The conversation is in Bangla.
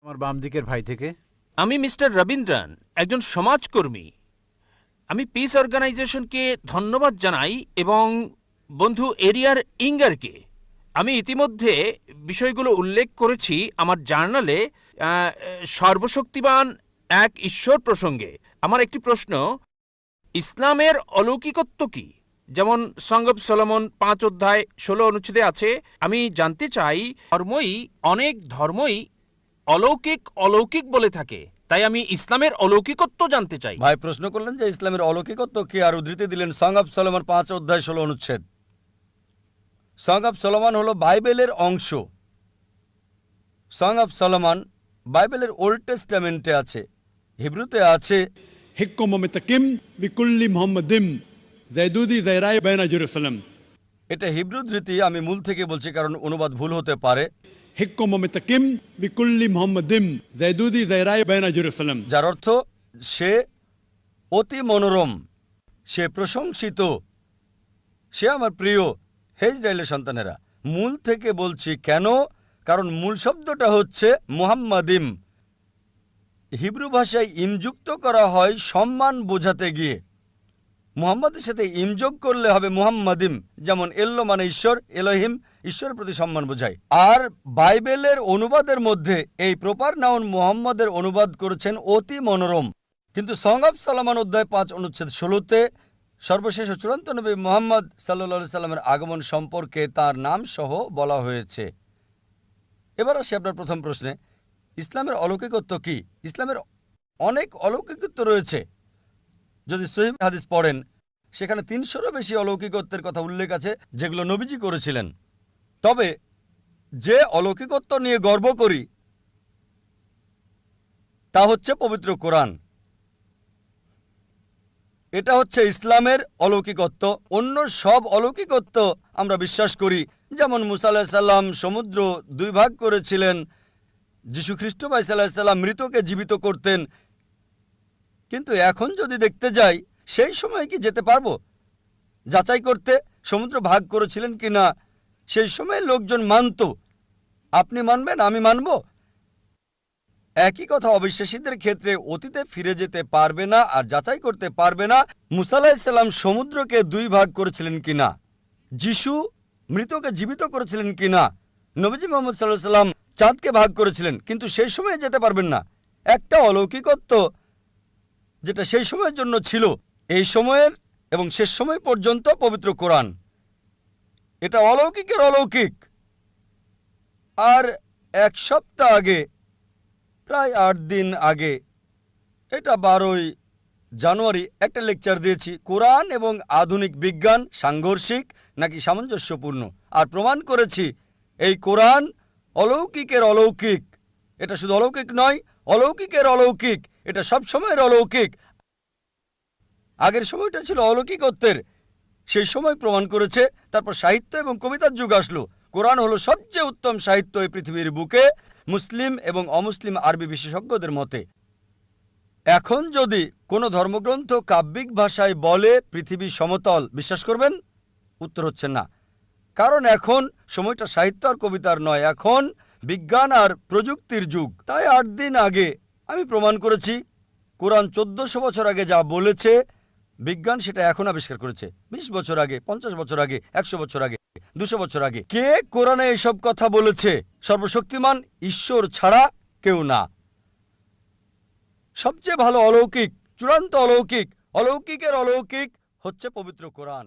আমার বাম দিকের ভাই থেকে। আমি মিস্টার রবীন্দ্রন, একজন সমাজকর্মী। আমি পিস অর্গানাইজেশনকে ধন্যবাদ জানাই এবং বন্ধু এরিয়ার ইঙ্গারকে। আমি ইতিমধ্যে বিষয়গুলো উল্লেখ করেছি আমার জার্নালে সর্বশক্তিমান এক ঈশ্বর প্রসঙ্গে। আমার একটি প্রশ্ন, ইসলামের অলৌকিকত্ব কি? যেমন সং অব সলোমন 5 অধ্যায় 16 অনুচ্ছেদে আছে। আমি জানতে চাই, অনেক ধর্মই অলৌকিক অলৌকিক বলে থাকে, তাই আমি ইসলামের অলৌকিকত্ব জানতে চাই। ভাই প্রশ্ন করলেন যে ইসলামের অলৌকিকত্ব কি, আর উদ্ধৃতি দিলেন সং অব সলোমন 5 অধ্যায় 16 অনুচ্ছেদ। সং অব সলোমন হলো বাইবেলের অংশ। সং অব সলোমন বাইবেলের ওল্ড টেস্টামেন্টে আছে, হিব্রুতে আছে। حكم متكم بكل محمد زيدودي زيراي بين جيروسلم। এটা হিব্রু ধৃতি, আমি মূল থেকে বলছি কারণ অনুবাদ ভুল হতে পারে। حكم متكم بكل محمد زيدودي زيراي بين جيروسلم، যার অর্থ সে অতি মনোরম, সে প্রশংসিত, সে আমার প্রিয়। হে ইসরায়েলের সন্তানেরা, মূল থেকে বলছি কেন? কারণ মূল শব্দটা হচ্ছে মুহাম্মাদিম। হিব্রু ভাষায় ইমযুক্ত করা হয় সম্মান বোঝাতে গিয়ে। মুহাম্মাদের সাথে ইমযোগ করলে হবে মুহাম্মাদিম, যেমন এল্লো মানে ঈশ্বর, এলোহিম ঈশ্বরের প্রতি সম্মান বোঝায়। আর বাইবেলের অনুবাদের মধ্যে এই প্রপার নাউন মুহাম্মাদের অনুবাদ করেছেন অতি মনোরম। কিন্তু সং অব সলোমন অধ্যায় 5 অনুচ্ছেদ 16-তে সর্বশেষ ও চূড়ান্ত নবী মুহাম্মদ সাল্লাল্লাহু সাল্লামের আগমন সম্পর্কে তার নাম সহ বলা হয়েছে। এবার আসি আপনার প্রথম প্রশ্নে, ইসলামের অলৌকিকত্ব কি? ইসলামের অনেক অলৌকিকত্ব রয়েছে। যদি সহিহ হাদিস পড়েন, সেখানে 300-রও বেশি অলৌকিকত্বের কথা উল্লেখ আছে যেগুলো নবীজি করেছিলেন। তবে যে অলৌকিকত্ব নিয়ে গর্ব করি তা হচ্ছে পবিত্র কোরআন। এটা হচ্ছে ইসলামের অলৌকিকত্ব। অন্য সব অলৌকিকত্ব আমরা বিশ্বাস করি, যেমন মুসা আলাইহিস সালাম সমুদ্র 2 ভাগ করেছিলেন, যীশু খ্রিস্ট আলাইহিস সালাম মৃতকে জীবিত করতেন। কিন্তু এখন যদি দেখতে যাই, সেই সময় কি যেতে পারবো যাচাই করতে সমুদ্র ভাগ করেছিলেন কিনা? সেই সময় লোকজন মানত, আপনি মানবেন, আমি মানব। একই কথা অবিশ্বাসীদের ক্ষেত্রে অতীতে ফিরে যেতে পারবে না আর যাচাই করতে পারবে না মুসা আলাইহিস সালাম সমুদ্রকে 2 ভাগ করেছিলেন কিনা, যিশু মৃতকে জীবিত করেছিলেন কিনা, নবীজি মুহাম্মদ সাল্লাল্লাহু আলাইহি সাল্লাম চাঁদকে ভাগ করেছিলেন, কিন্তু সেই সময়ে যেতে পারবেন না। একটা অলৌকিকত্ব যেটা সেই সময়ের জন্য ছিল, এই সময়ের এবং শেষ সময় পর্যন্ত পবিত্র কোরআন। এটা অলৌকিকের অলৌকিক। আর 1 সপ্তাহ আগে, প্রায় 8 দিন আগে, এটা 12ই জানুয়ারি, একটা লেকচার দিয়েছি, কোরআন এবং আধুনিক বিজ্ঞান সাংঘর্ষিক নাকি সামঞ্জস্যপূর্ণ, আর প্রমাণ করেছি এই কোরআন অলৌকিকের অলৌকিক। এটা শুধু অলৌকিক নয়, অলৌকিকের অলৌকিক। এটা সব সময়ের অলৌকিক। আগের সময়টা ছিল অলৌকিকত্বের, সেই সময় প্রমাণ করেছে। তারপর সাহিত্য এবং কবিতার যুগ আসলো। কোরআন হলো সবচেয়ে উত্তম সাহিত্য এই পৃথিবীর বুকে, মুসলিম এবং অমুসলিম আরবি বিশেষজ্ঞদের মতে। এখন যদি কোনো ধর্মগ্রন্থ কাব্যিক ভাষায় বলে পৃথিবী সমতল, বিশ্বাস করবেন? উত্তর হচ্ছে না। কারণ এখন সময়টা সাহিত্য আর কবিতার নয়, এখন বিজ্ঞান আর প্রযুক্তির যুগ। তাই 8 দিন আগে আমি প্রমাণ করেছি কোরআন 1400 বছর আগে যা বলেছে, বিজ্ঞান সেটা এখন আবিষ্কার করেছে। 20 বছর আগে, 50 বছর আগে, 100 বছর আগে, 200 বছর আগে। কে কোরআনে এসব কথা বলেছে? সর্বশক্তিমান ঈশ্বর ছাড়া কেউ না। সবচেয়ে ভালো অলৌকিক, চূড়ান্ত অলৌকিক, অলৌকিকের অলৌকিক হচ্ছে পবিত্র কোরআন।